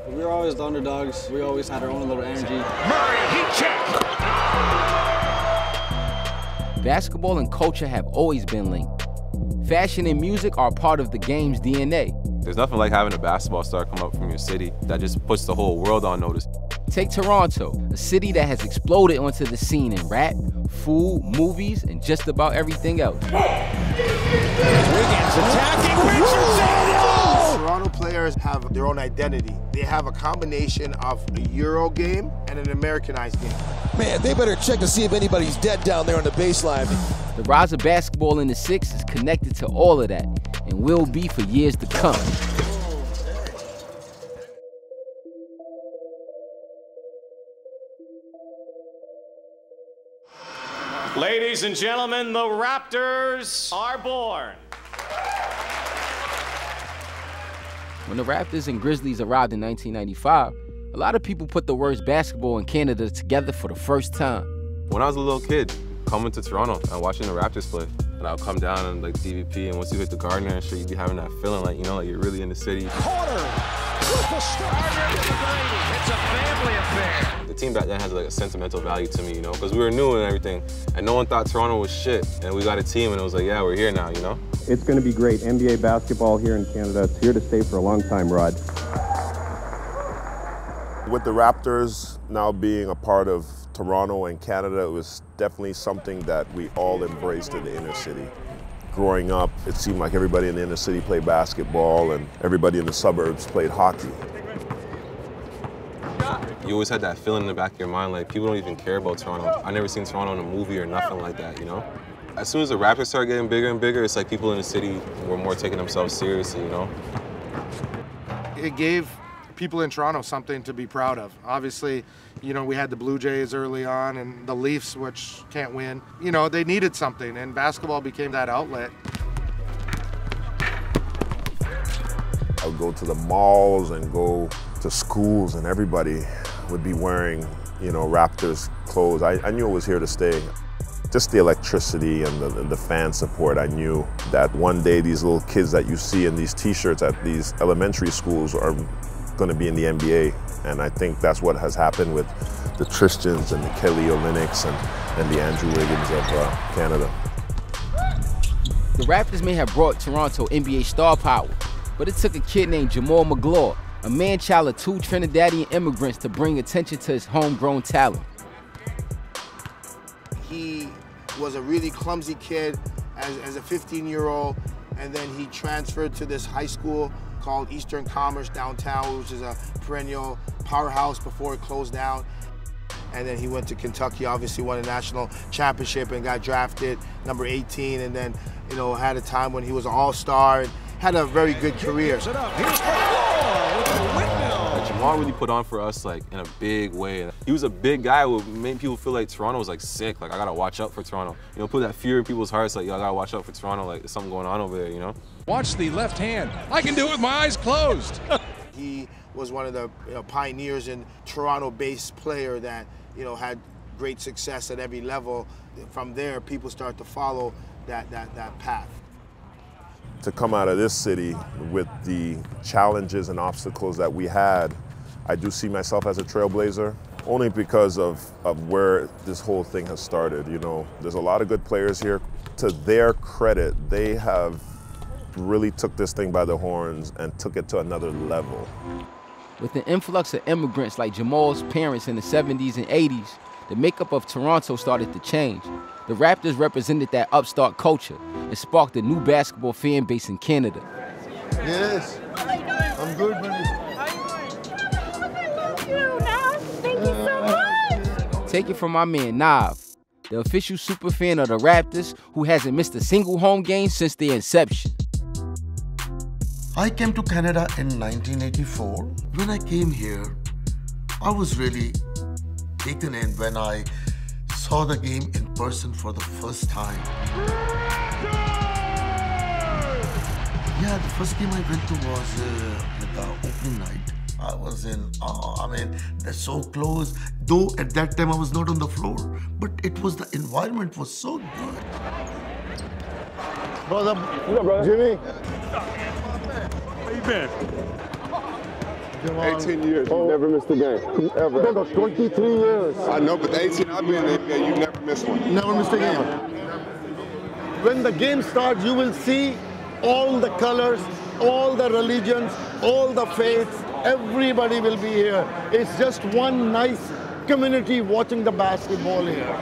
We were always the underdogs. We always had our own little energy. Murray, heat check! Basketball and culture have always been linked. Fashion and music are part of the game's DNA. There's nothing like having a basketball star come up from your city that just puts the whole world on notice. Take Toronto, a city that has exploded onto the scene in rap, food, movies, and just about everything else. Wiggins attacking Richardson! Toronto players have their own identity. They have a combination of a Euro game and an Americanized game. Man, they better check to see if anybody's dead down there on the baseline. The rise of basketball in the Six is connected to all of that, and will be for years to come. Ladies and gentlemen, the Raptors are born. When the Raptors and Grizzlies arrived in 1995, a lot of people put the words basketball and Canada together for the first time. When I was a little kid, coming to Toronto and watching the Raptors play, and I'll come down and like DVP, and once you hit the Gardner and shit, you be having that feeling like, you know, like you're really in the city. Porter with the strike. It's a family affair. The team back then has like a sentimental value to me, you know, because we were new and everything, and no one thought Toronto was shit, and we got a team, and it was like, yeah, we're here now, you know? It's going to be great. NBA basketball here in Canada. It's here to stay for a long time, Rod. With the Raptors now being a part of Toronto and Canada, it was definitely something that we all embraced in the inner city. Growing up, it seemed like everybody in the inner city played basketball and everybody in the suburbs played hockey. You always had that feeling in the back of your mind, like people don't even care about Toronto. I never seen Toronto in a movie or nothing like that, you know? As soon as the Raptors started getting bigger and bigger, it's like people in the city were more taking themselves seriously, you know? It gave people in Toronto something to be proud of. Obviously, you know, we had the Blue Jays early on and the Leafs, which can't win. You know, they needed something, and basketball became that outlet. I would go to the malls and go to schools, and everybody would be wearing, you know, Raptors clothes. I knew it was here to stay. Just the electricity and the fan support, I knew that one day these little kids that you see in these t-shirts at these elementary schools are going to be in the NBA. And I think that's what has happened with the Tristans and the Kelly Olynyk's and the Andrew Wiggins of Canada. The Raptors may have brought Toronto NBA star power, but it took a kid named Jamal Murray, a man-child of 2 Trinidadian immigrants, to bring attention to his homegrown talent. He was a really clumsy kid as a 15-year-old, and then he transferred to this high school called Eastern Commerce downtown, which is a perennial powerhouse before it closed down. And then he went to Kentucky, obviously won a national championship and got drafted number 18, and then, you know, had a time when he was an all-star and had a very good career. Jamal really put on for us like in a big way. He was a big guy who made people feel like Toronto was like sick, like I gotta watch out for Toronto. You know, put that fear in people's hearts, like, yo, I gotta watch out for Toronto, like there's something going on over there, you know? Watch the left hand. I can do it with my eyes closed. He was one of the pioneers in Toronto-based player that, you know, had great success at every level. From there, people start to follow that path. To come out of this city with the challenges and obstacles that we had, I do see myself as a trailblazer, only because of where this whole thing has started. You know, there's a lot of good players here. To their credit, they have really took this thing by the horns and took it to another level. With the influx of immigrants like Jamal's parents in the 70s and 80s, the makeup of Toronto started to change. The Raptors represented that upstart culture and sparked a new basketball fan base in Canada. Yes, I'm good, buddy. Thank you so much. Take it from my man, Nav, the official super fan of the Raptors who hasn't missed a single home game since their inception. I came to Canada in 1984. When I came here, I was really taken in when I saw the game in person for the first time. Yeah, the first game I went to was the opening night. I was in awe. I mean, they're so close. Though at that time I was not on the floor, but it was, the environment was so good. What's up, brother? Jimmy? How you been? Jamal. 18 years, you never missed a game. Ever. No, no, 23 years. I know, but the 18 I've been in the NBA, you never missed one. Never missed a game. When the game starts, you will see all the colors, all the religions, all the faiths. Everybody will be here. It's just one nice community watching the basketball here.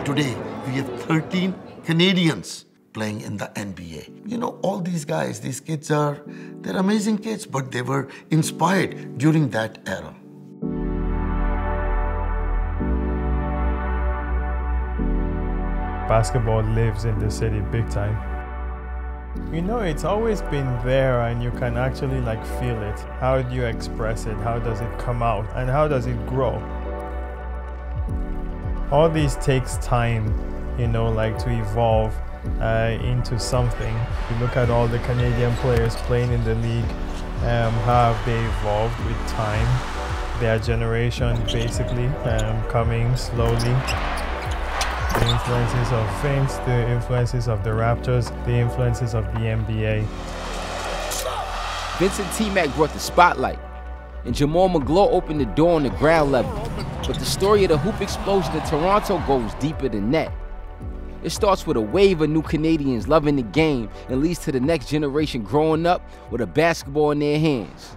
Today, we have 13 Canadians playing in the NBA. You know, all these guys, these kids they're amazing kids, but they were inspired during that era. Basketball lives in the city big time. You know, it's always been there and you can actually like feel it. How do you express it? How does it come out? And how does it grow? All these takes time, you know, like to evolve into something. You look at all the Canadian players playing in the league, how have they evolved with time? Their generation basically coming slowly. The influences of Finks, the influences of the Raptors, the influences of the NBA. Vincent T-Mac brought the spotlight, and Jamal McGlaw opened the door on the ground level. But the story of the hoop explosion in Toronto goes deeper than that. It starts with a wave of new Canadians loving the game and leads to the next generation growing up with a basketball in their hands.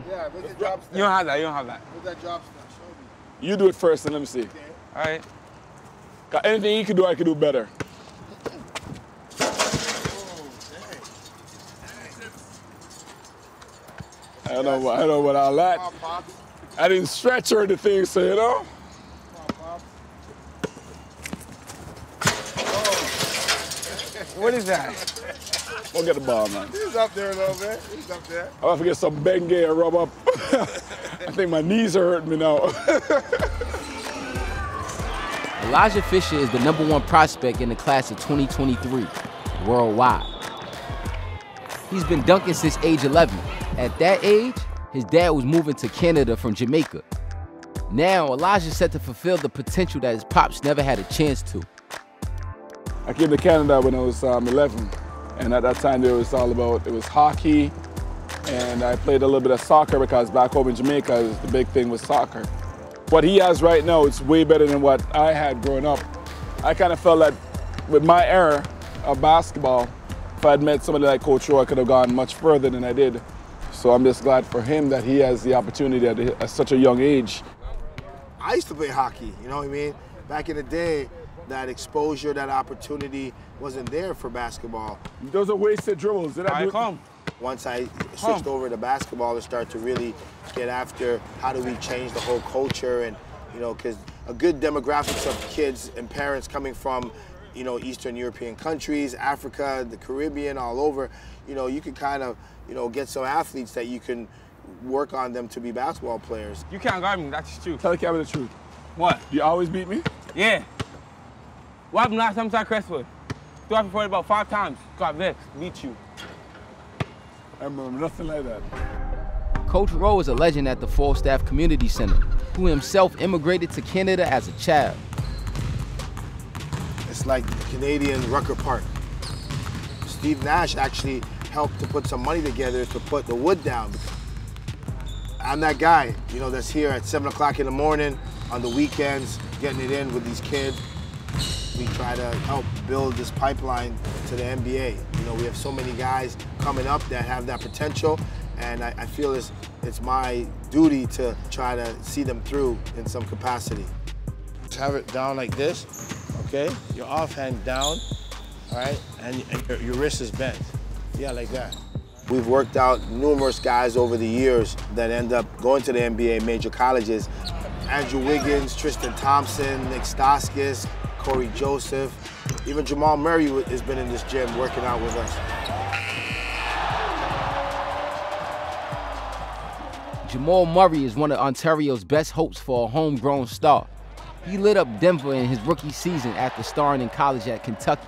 Yeah, what's the drop step? You don't have that, you don't have that. What's that drop step? Show me. You do it first and let me see. Okay. All right. Got anything you can do, I can do better. I don't know about all that. I didn't stretch or anything, so you know. What is that? We'll get the ball, man. He's up there a little bit. He's up there. I'll have to get some Bengay and rub up. I think my knees are hurting me now. Elijah Fisher is the #1 prospect in the class of 2023 worldwide. He's been dunking since age 11. At that age, his dad was moving to Canada from Jamaica. Now, Elijah's set to fulfill the potential that his pops never had a chance to. I came to Canada when I was 11, and at that time it was hockey, and I played a little bit of soccer because back home in Jamaica, the big thing was soccer. What he has right now, it's way better than what I had growing up. I kind of felt that with my era of basketball, if I had met somebody like Coach Roy, I could have gone much further than I did. So I'm just glad for him that he has the opportunity at such a young age. I used to play hockey, you know what I mean? Back in the day, that exposure, that opportunity wasn't there for basketball. Those are wasted dribbles. Did I come? Once I switched over to basketball and started to really get after how do we change the whole culture, and you know, because a good demographics of kids and parents coming from, you know, Eastern European countries, Africa, the Caribbean, all over, you know, you can kind of, you know, get some athletes that you can work on them to be basketball players. You can't guard me, that's true. Tell the camera the truth. What? You always beat me? Yeah. What happened last time I Crestwood? Threw out for about 5 times. Got vexed, beat you. I remember nothing like that. Coach Rowe is a legend at the Falstaff Community Center, who himself immigrated to Canada as a child. It's like Canadian Rucker Park. Steve Nash actually helped to put some money together to put the wood down. I'm that guy, you know, that's here at 7 o'clock in the morning, on the weekends, getting it in with these kids. We try to help build this pipeline to the NBA. You know, we have so many guys coming up that have that potential, and I feel it's my duty to try to see them through in some capacity. Just have it down like this, okay? Your offhand down, all right? And your wrist is bent. Yeah, like that. We've worked out numerous guys over the years that end up going to the NBA major colleges. Andrew Wiggins, Tristan Thompson, Nick Stauskas, Corey Joseph, even Jamal Murray has been in this gym working out with us. Jamal Murray is one of Ontario's best hopes for a homegrown star. He lit up Denver in his rookie season after starring in college at Kentucky.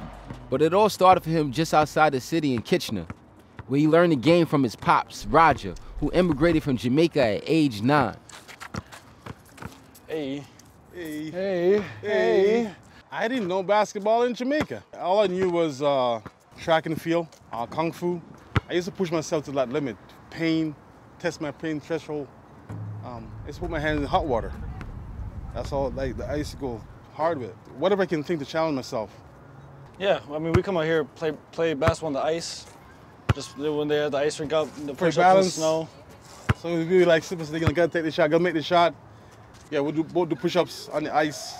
But it all started for him just outside the city in Kitchener, where he learned the game from his pops, Roger, who immigrated from Jamaica at age 9. Hey. Hey. Hey. Hey. I didn't know basketball in Jamaica. All I knew was track and field, kung fu. I used to push myself to that limit pain, test my pain threshold. I just put my hands in hot water. That's all. Like I used to go hard with it. Whatever I can think to challenge myself. Yeah, I mean, we come out here, play basketball on the ice. Just when they had the ice rink up, the push up in the snow. So we be like, simple, so they're gonna gotta take the shot, gotta make the shot. Yeah, we'll both do push-ups on the ice.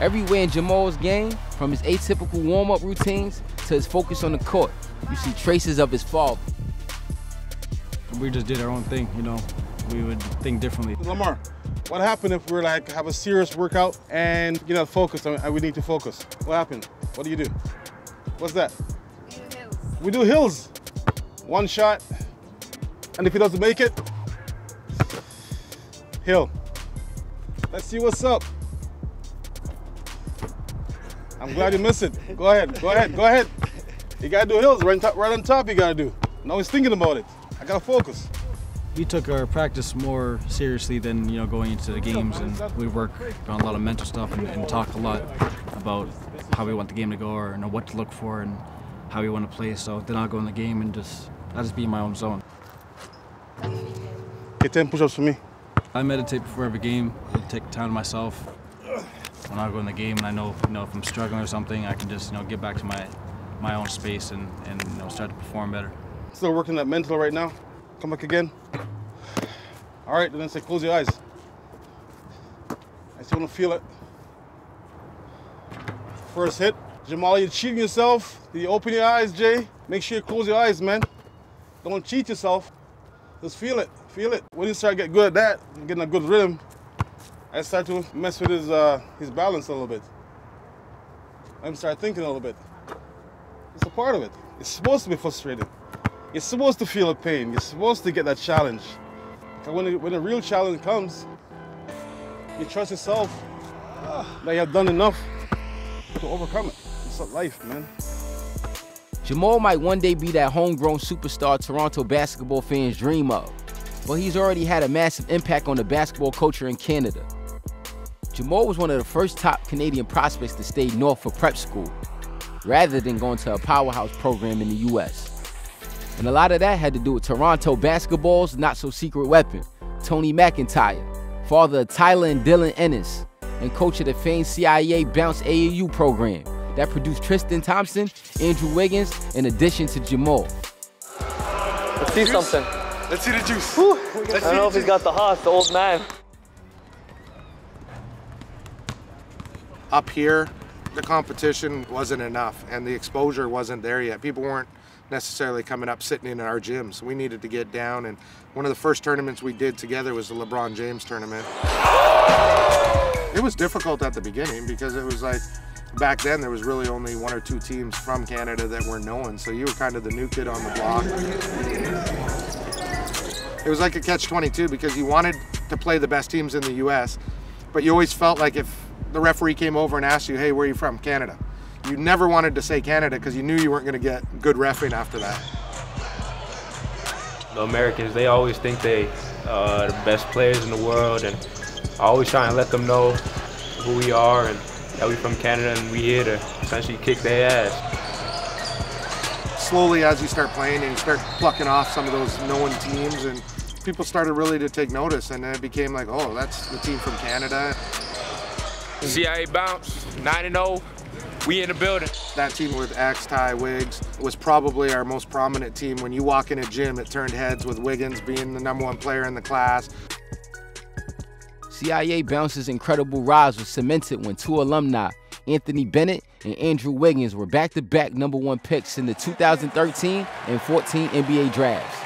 Everywhere in Jamal's game, from his atypical warm-up routines to his focus on the court, you see traces of his father. We just did our own thing, you know. We would think differently. LAMAR, what happened if we're like, have a serious workout and you're not focused and we need to focus? What happened? What do you do? What's that? We do hills. One shot, and if he doesn't make it, hill. Let's see what's up. I'm glad you missed it. Go ahead, go ahead, go ahead. You gotta do hills, right on top you gotta do. Now he's thinking about it. I gotta focus. We took our practice more seriously than, you know, going into the games, and we work on a lot of mental stuff and talk a lot about how we want the game to go, or, you know, what to look for and how we want to play. So then I'll go in the game and I'll just be in my own zone. Get 10 push-ups for me. I meditate before every game. I take time to myself. When I go in the game and I know, you know, if I'm struggling or something, I can just, you know, get back to my own space and you know, start to perform better. Still working that mental right now. Come back again. All right, then say close your eyes. I still want to feel it. First hit. Jamal, you're cheating yourself. You open your eyes, Jay. Make sure you close your eyes, man. Don't cheat yourself. Just feel it, feel it. When you start getting good at that, getting a good rhythm, I start to mess with his balance a little bit. I start thinking a little bit. It's a part of it. It's supposed to be frustrating. You're supposed to feel the pain. You're supposed to get that challenge. And when a real challenge comes, you trust yourself that you have done enough to overcome it. It's life, man. Jamal might one day be that homegrown superstar Toronto basketball fans dream of, but he's already had a massive impact on the basketball culture in Canada. Jamal was one of the first top Canadian prospects to stay north for prep school, rather than going to a powerhouse program in the US. And a lot of that had to do with Toronto basketball's not-so-secret weapon, Tony McIntyre, father of Tyler and Dylan Ennis, and coach of the famed CIA Bounce AAU program that produced Tristan Thompson, Andrew Wiggins, in addition to Jamal. Let's see something. Let's see the juice. I don't know if he's got the hoss, the old man. Up here, the competition wasn't enough and the exposure wasn't there yet. People weren't necessarily coming up sitting in our gyms. We needed to get down, and one of the first tournaments we did together was the LeBron James tournament. It was difficult at the beginning because it was like, back then there was really only 1 or 2 teams from Canada that were known, so you were kind of the new kid on the block. It was like a catch-22 because you wanted to play the best teams in the US, but you always felt like if the referee came over and asked you, hey, where are you from? Canada. You never wanted to say Canada because you knew you weren't going to get good reffing after that. The Americans, they always think they are the best players in the world, and I always try and let them know who we are and that we're from Canada and we here to essentially kick their ass. Slowly as you start playing and you start plucking off some of those known teams, and people started really to take notice, and then it became like, oh, that's the team from Canada. CIA Bounce, 9-0. We in the building. That team with X, Ty, Wiggs was probably our most prominent team. When you walk in a gym, it turned heads with Wiggins being the #1 player in the class. CIA Bounce's incredible rise was cemented when 2 alumni, Anthony Bennett and Andrew Wiggins, were back-to-back #1 picks in the 2013 and 14 NBA drafts.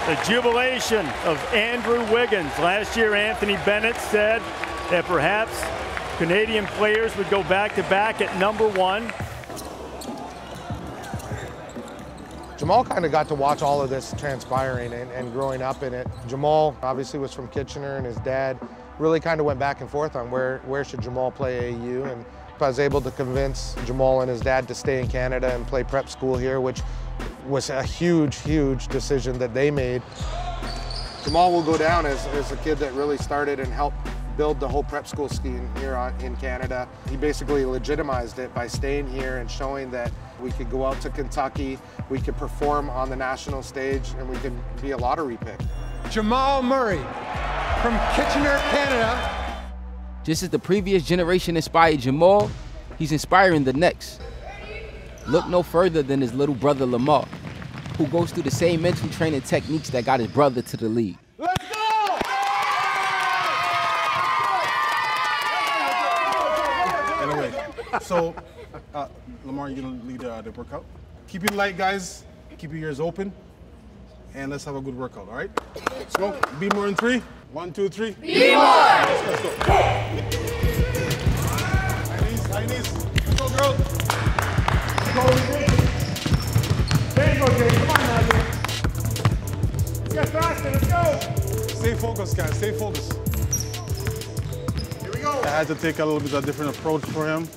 The jubilation of Andrew Wiggins. Last year, Anthony Bennett said that perhaps Canadian players would go back-to-back at #1. Jamal kind of got to watch all of this transpiring and growing up in it. Jamal obviously was from Kitchener, and his dad really kind of went back and forth on where should Jamal play AAU, and I was able to convince Jamal and his dad to stay in Canada and play prep school here, which was a huge, huge decision that they made. Jamal will go down as a kid that really started and helped build the whole prep school scheme here in Canada. He basically legitimized it by staying here and showing that We could go out to Kentucky, we could perform on the national stage, and we could be a lottery pick. Jamal Murray from Kitchener, Canada. Just as the previous generation inspired Jamal, he's inspiring the next. Look no further than his little brother LAMAR, who goes through the same mental training techniques that got his brother to the league. Let's go! Anyway, so LAMAR, you're gonna lead the workout. Keep it light, guys. Keep your ears open, and let's have a good workout. All right? Let's go. Be more in 3. 1, 2, 3. Be more! Let's go. High knees. Let's go, girl. Go, there you go, Jay. Come on now, Jay. Let's get faster. Let's go. Stay focused, guys. Stay focused. Here we go. I had to take a little bit of a different approach for him,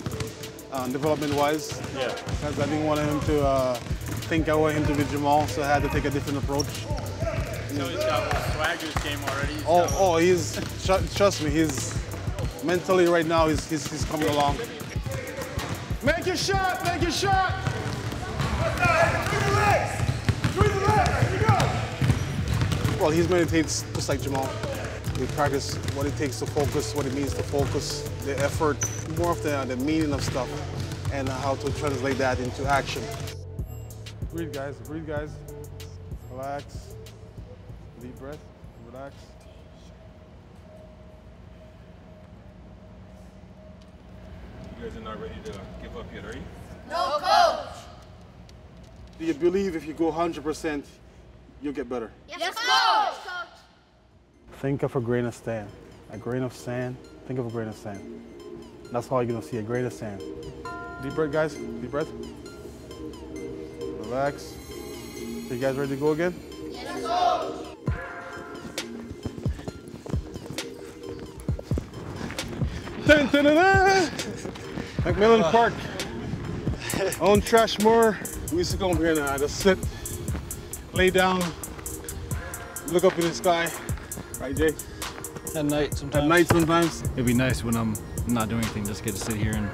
development-wise. Yeah. Because I didn't want him to think I want him to be Jamal, so I had to take a different approach. So he's got a swagger this game He's already. he's trust me, he's mentally right now he's coming along. Make your shot, make your shot. Through the legs. Through the legs. Here you go. Well, he's meditates just like Jamal. We practice what it takes to focus, what it means to focus, the effort, more of the meaning of stuff, and how to translate that into action. Breathe, guys. Breathe, guys. Relax. Deep breath. Relax. You guys are not ready to give up yet, are you? No, coach. Do you believe if you go 100%, you'll get better? Yes, coach. Think of a grain of sand. A grain of sand. Think of a grain of sand. That's all you're gonna see, a grain of sand. Deep breath, guys. Deep breath. Relax. So you guys ready to go again? Yes, coach. Dun, dun, dun, dun. Macmillan Park. On Trashmore. We used to come here and just sit, lay down, look up in the sky. Right, Jay? At night sometimes. At night sometimes. It'd be nice when I'm not doing anything, just get to sit here and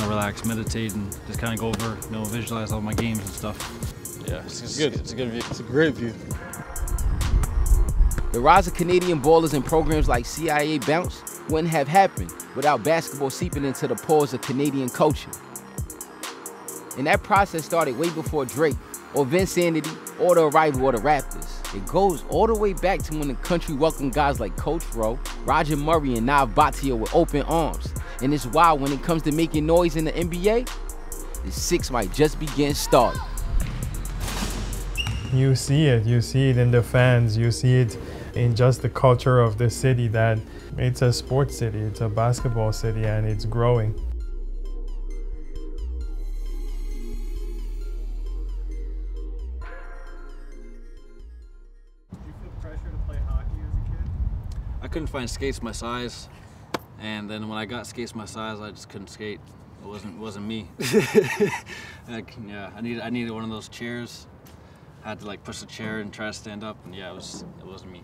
relax, meditate, and just kind of go over, visualize all my games and stuff. Yeah, it's good. It's a good view. It's a great view. The rise of Canadian ballers and programs like CIA Bounce wouldn't have happened without basketball seeping into the pores of Canadian culture. And that process started way before Drake, or Vince Sanity, or the arrival of the Raptors. It goes all the way back to when the country welcomed guys like Coach Rowe, Roger Murray, and Nav Bhatia with open arms. And it's wild when it comes to making noise in the NBA, the Six might just be getting started. You see it in the fans, you see it in just the culture of the city, that it's a sports city, it's a basketball city, and it's growing. I couldn't find skates my size, and then when I got skates my size, I just couldn't skate. It wasn't me. I needed one of those chairs. I had to push the chair and try to stand up, and yeah, it wasn't me.